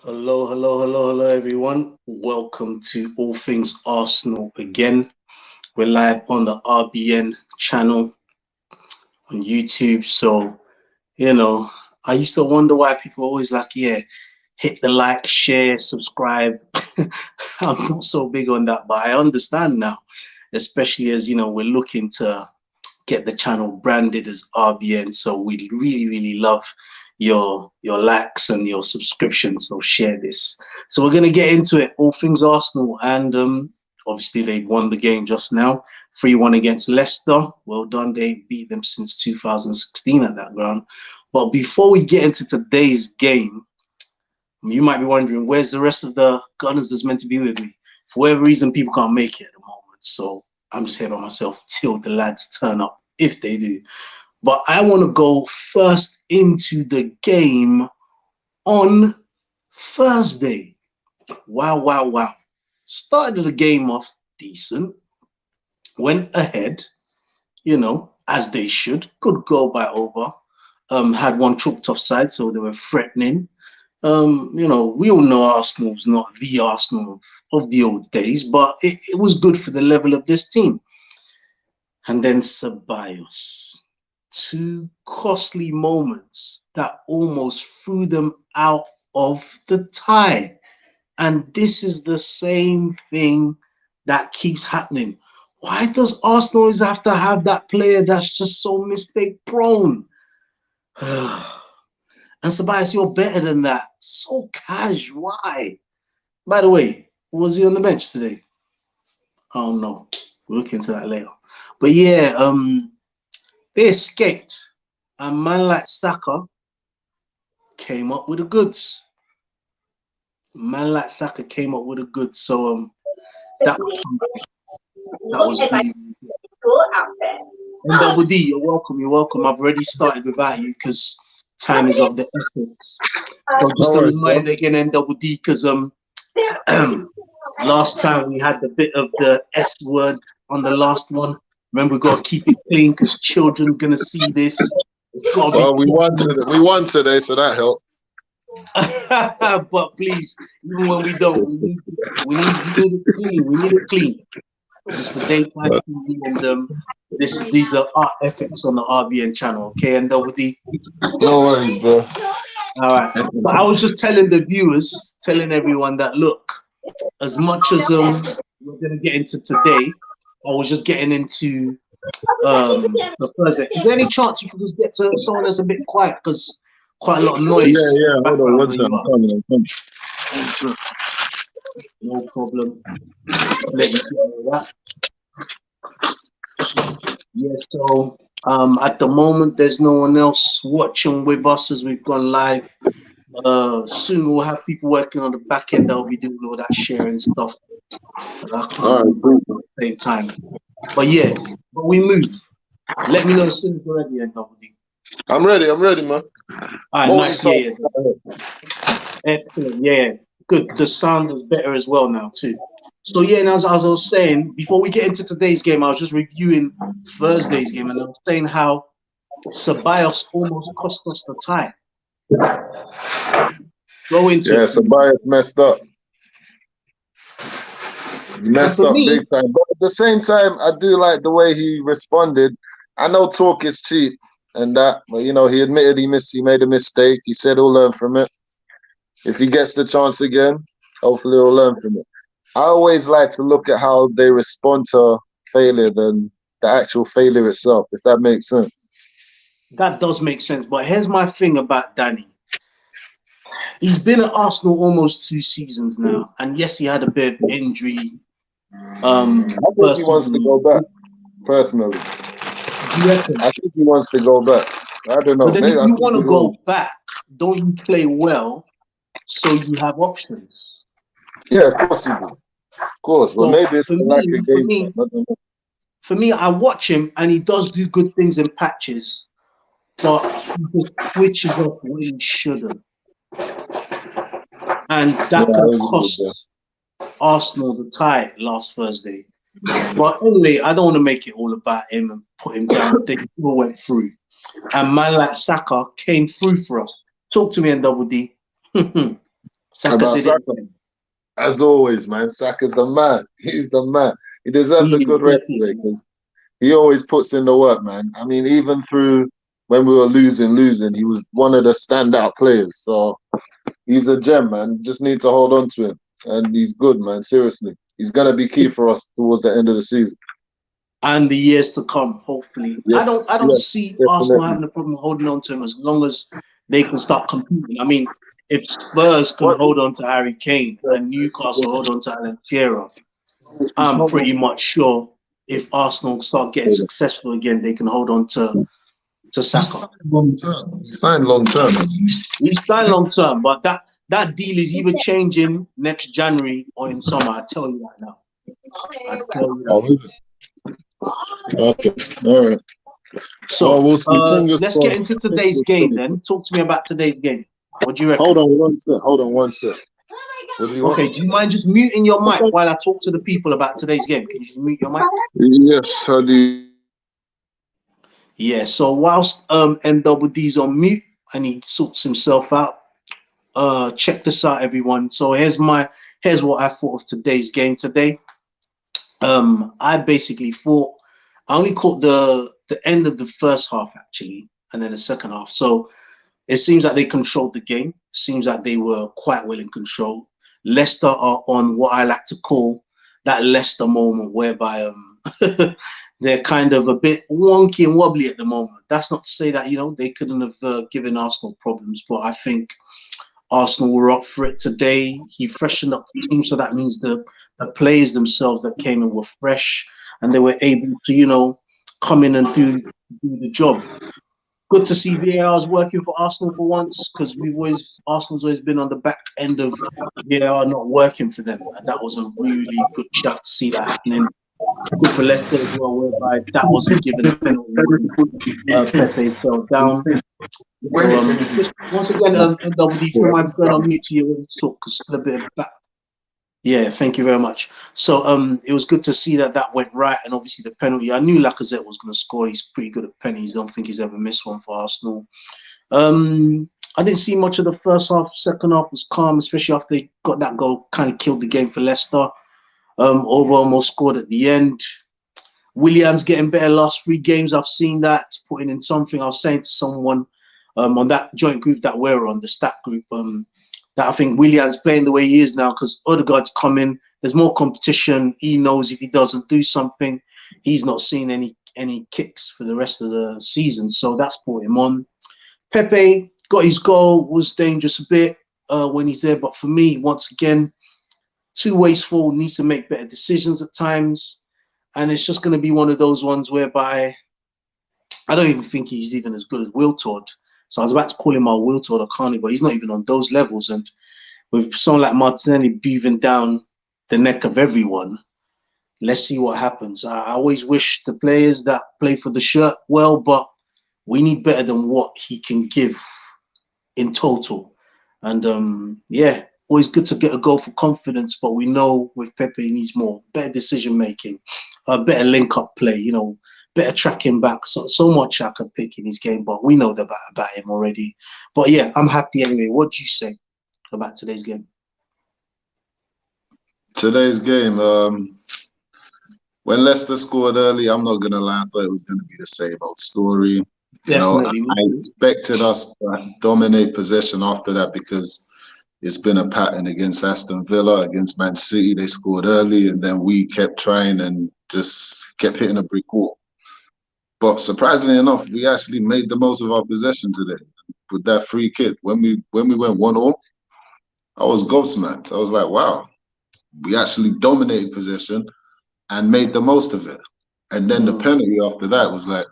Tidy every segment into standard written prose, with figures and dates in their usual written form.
Hello, hello, hello, hello, everyone. Welcome to All Things Arsenal again. We're live on the RBN channel on YouTube. So, I used to wonder why people are always like, yeah, hit the like, share, subscribe. I'm not so big on that, but I understand now, especially as, we're looking to get the channel branded as RBN. So we really, really love your likes and your subscriptions. So share this. So we're gonna get into it. All things Arsenal, and obviously they won the game just now, 3-1 against Leicester. Well done. They beat them since 2016 at that ground. But before we get into today's game, you might be wondering where's the rest of the Gunners that's meant to be with me. For whatever reason, people can't make it at the moment. So I'm just here by myself till the lads turn up, if they do. But I want to go first into the game on Thursday. Wow, wow, wow. Started the game off decent, went ahead, as they should. Good goal by Over. Had one choked offside, so they were threatening. We all know Arsenal's not the Arsenal of the old days, but it was good for the level of this team. And then Ceballos, two costly moments that almost threw them out of the tie. And this is the same thing that keeps happening. Why does Arsenal always have to have that player that's just so mistake prone? And Ceballos, you're better than that. So cash. Why? By the way, was he on the bench today? Oh no. We'll look into that later. But yeah, they escaped. A man like Saka came up with the goods. A man like Saka came up with the goods. So that was really and Double D, you're welcome. You're welcome. I've already started without you because time is of the essence. So just a reminder again, and Double D, because last time we had the bit of the S word on the last one. Remember, we got to keep it clean because children are gonna see this. It's got to be. We won today, so that helps. But please, even when we don't, we need it clean. We need it clean. Just for daytime TV, and these are art ethics on the RBN channel, okay? And Double D. No worries, bro. All right. But I was just telling the viewers, telling everyone that look, as much as we're gonna get into today, I was just getting into the Thursday. Is there any chance you could just get to someone that's a bit quiet because quite a lot of noise? Yeah. Hold on, one second. I'm coming. No problem. Let you know that. Yeah, so at the moment there's no one else watching with us as we've gone live. Soon we'll have people working on the back end that'll be doing all that sharing stuff. All right, at the same time. But yeah, but we move. Let me know as soon as you're ready, NWD. I'm ready, man. All right, nice. Yeah. Excellent. Yeah, good. The sound is better as well now too. So yeah, and as I was saying, before we get into today's game, I was just reviewing Thursday's game, and I was saying how Ceballos almost cost us the tie. Go into it. Ceballos messed up. He messed up big time. But at the same time, I do like the way he responded. I know talk is cheap and that, but he admitted he made a mistake. He said he'll learn from it. If he gets the chance again, hopefully he'll learn from it. I always like to look at how they respond to failure than the actual failure itself, if that makes sense. That does make sense. But here's my thing about Danny. He's been at Arsenal almost 2 seasons now. And yes, he had a bit of injury. I think he wants to go back, personally. I think he wants to go back. I don't know. But then if you want to go back, don't you play well so you have options? Yeah, of course you do. Of course. Well, so maybe it's like a game. For me, I watch him and he does do good things in patches, but he just switches off when he shouldn't. And that could cost Arsenal the tie last Thursday. But anyway, I don't want to make it all about him and put him down. They all went through. And man like Saka came through for us. Talk to me, and Double D. Saka did it. As always, man, Saka's the man. He's the man. He deserves a good rest today because he always puts in the work, man. I mean, even through when we were losing, he was one of the standout players. So he's a gem, man. Just need to hold on to him. And he's good, man. Seriously. He's going to be key for us towards the end of the season. And the years to come, hopefully. Yes, I don't see definitely. Arsenal having a problem holding on to him as long as they can start competing. I mean, if Spurs can hold on to Harry Kane and Newcastle hold on to Alan Shearer, I'm pretty much sure if Arsenal start getting successful again, they can hold on to Saka. He signed long term. He's signed long term, but that deal is either changing next January or in summer. I tell you that now. I tell you that. Okay, all right. So let's get into today's game then. Talk to me about today's game. What do you reckon? Hold on one sec. Okay, do you mind just muting your mic while I talk to the people about today's game? Can you just mute your mic? Yes, I do. Yeah, so whilst NDD's on mute and he sorts himself out, check this out, everyone. So here's what I thought of today's game today. I basically thought I only caught the end of the first half actually, and then the second half. So it seems like they controlled the game. Seems like they were quite well in control. Leicester are on what I like to call that Leicester moment, whereby they're kind of a bit wonky and wobbly at the moment. That's not to say that they couldn't have given Arsenal problems, but I think Arsenal were up for it today. He freshened up the team, so that means the players themselves that came in were fresh and they were able to, come in and do the job. Good to see VAR's working for Arsenal for once, because Arsenal's always been on the back end of VAR not working for them, and that was a really good shout to see that happening. Good for Leicester as well, whereby that wasn't given a penalty. Pepe fell down. So, once again, NWD, if you mind going on mute to you to talk, because still a bit of back. Yeah, thank you very much. So it was good to see that went right, and obviously the penalty. I knew Lacazette was going to score. He's pretty good at penalties. Don't think he's ever missed one for Arsenal. I didn't see much of the first half. Second half was calm, especially after they got that goal. Kind of killed the game for Leicester. Almost scored at the end. Willian's getting better last 3 games. I've seen that. It's putting in something. I was saying to someone on that joint group that we're on, the stat group, that I think Willian's playing the way he is now because Odegaard's coming. There's more competition. He knows if he doesn't do something, he's not seeing any kicks for the rest of the season. So that's put him on. Pepe got his goal, was dangerous a bit when he's there. But for me, once again, too wasteful, needs to make better decisions at times. And it's just going to be one of those ones whereby I don't even think he's even as good as Wiltord. So I was about to call him our Wiltord or Carney, but he's not even on those levels. And with someone like Martinelli breathing down the neck of everyone, let's see what happens. I always wish the players that play for the shirt well, but we need better than what he can give in total. And yeah, always good to get a goal for confidence, but we know with Pepe he needs more, better decision making, better link up play, better tracking back. So much I could pick in his game, but we know about him already. But yeah, I'm happy anyway. What do you say about today's game? Today's game, when Leicester scored early, I'm not gonna lie, I thought it was gonna be the same old story. Definitely. I expected us to dominate possession after that because it's been a pattern against Aston Villa, against Man City. They scored early and then we kept trying and just kept hitting a brick wall. But surprisingly enough, we actually made the most of our possession today with that free kick. When we went 1-0, I was gobsmacked. I was like, wow, we actually dominated possession and made the most of it. And then the penalty after that was like,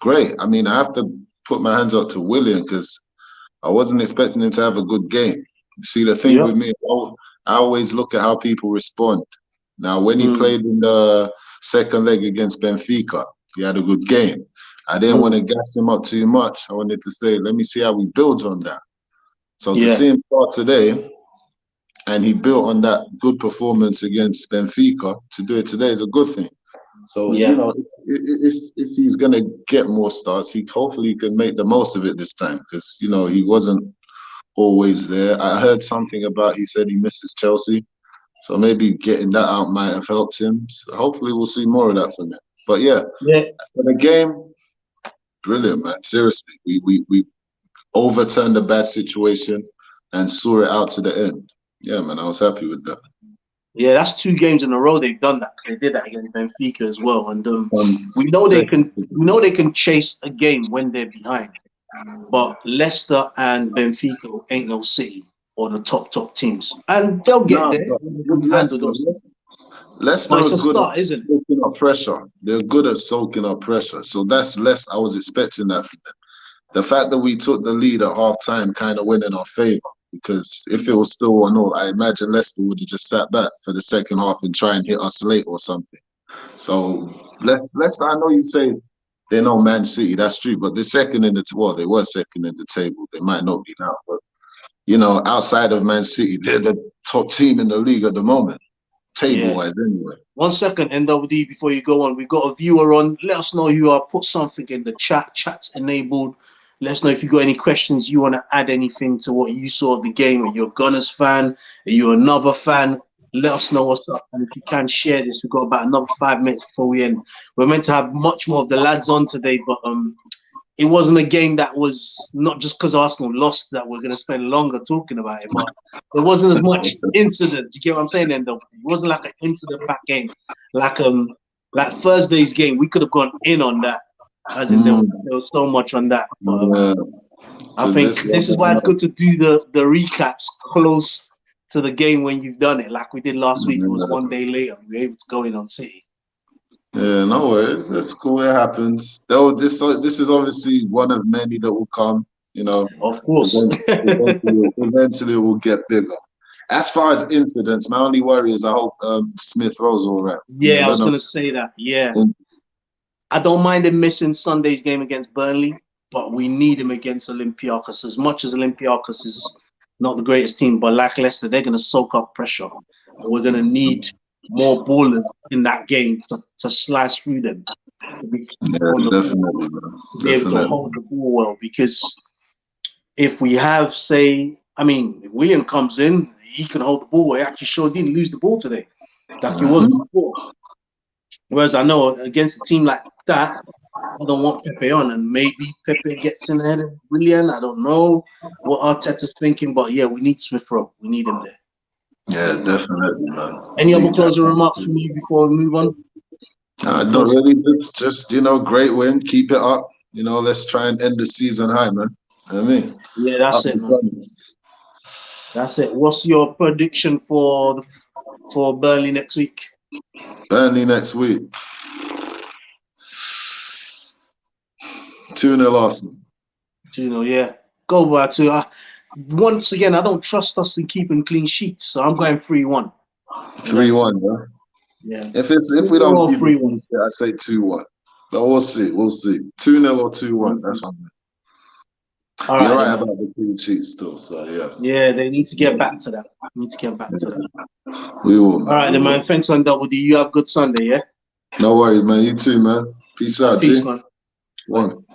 great. I mean, I have to put my hands up to Willian because I wasn't expecting him to have a good game. See, the thing with me, I always look at how people respond. Now, when he played in the second leg against Benfica, he had a good game. I didn't want to gas him up too much. I wanted to say, let me see how he builds on that. So to see him start today, and he built on that good performance against Benfica, to do it today is a good thing. So, if he's going to get more starts, hopefully he can make the most of it this time because, he wasn't always there. I heard something about he said he misses Chelsea. So maybe getting that out might have helped him. So hopefully we'll see more of that from him. But yeah, for the game, brilliant, man. Seriously. We overturned a bad situation and saw it out to the end. Yeah, man, I was happy with that. Yeah, that's 2 games in a row they've done that. They did that against Benfica as well, and we know they can. We know they can chase a game when they're behind. But Leicester and Benfica ain't no City or the top teams, and they'll get there. Leicester but it's are a good start, at isn't it? soaking up pressure. They're good at soaking up pressure. So that's less. I was expecting that from them. The fact that we took the lead at half time kind of went in our favour, because if it was still 1-0, I imagine Leicester would have just sat back for the second half and try and hit us late or something. So Leicester, I know you say they're no Man City, that's true, but they're second in the they were second in the table. They might not be now, but you know, outside of Man City, they're the top team in the league at the moment, table-wise anyway. 1 second, NWD, before you go on. We've got a viewer on. Let us know who you are. Put something in the chat. Chat's enabled. Let us know if you got any questions. You want to add anything to what you saw of the game. Are you a Gunners fan? Are you another fan? Let us know what's up. And if you can share this, we've got about another 5 minutes before we end. We're meant to have much more of the lads on today, but it wasn't a game that was, not just because Arsenal lost, that we're going to spend longer talking about it, but there wasn't as much incident. You get what I'm saying, then? Though it wasn't like an incident-packed game, like Thursday's game. We could have gone in on that, as in there was so much on that. But, I think this is why it's good to do the recaps close to the game when you've done it, like we did last week. It was 1 day later. We were able to go in on City. Yeah, no worries. That's cool. It happens. Though this is obviously one of many that will come. You know, of course. Eventually, will get bigger. As far as incidents, my only worry is I hope Smith Rowe's all right. Yeah, I was gonna say that. Yeah, I don't mind him missing Sunday's game against Burnley, but we need him against Olympiacos. As much as Olympiacos is not the greatest team, but like Leicester, they're gonna soak up pressure, and we're gonna need more ballers in that game to slice through them, to be able to hold the ball well. Because if we have, say, I mean, if William comes in, he can hold the ball. He actually sure didn't lose the ball today, like he was before. Whereas I know against a team like that, I don't want Pepe on, and maybe Pepe gets in ahead of William. I don't know what Arteta's thinking, but yeah, we need Smith Rowe. We need him there. Yeah, definitely, man. Any other closing remarks from you before we move on? Not really. Just great win. Keep it up. You know, let's try and end the season high, man. You know what I mean? Yeah, that's it, man. That's it. What's your prediction for Burnley next week? Burnley next week. 2-0 Arsenal. 2-0, yeah. Go by 2. Once again, I don't trust us in keeping clean sheets, so I'm going 3-1. 3-1, yeah. Yeah. If we don't keep 3-1, I say 2-1. But we'll see. 2-0 or 2-1. That's what I'm doing. All right, you're right about the clean sheets still, so yeah. Yeah, they need to get back to that. We will, man. All right, then, man. Thanks on Double D. You have a good Sunday, yeah? No worries, man. You too, man. Peace out, Peace, G. man. One.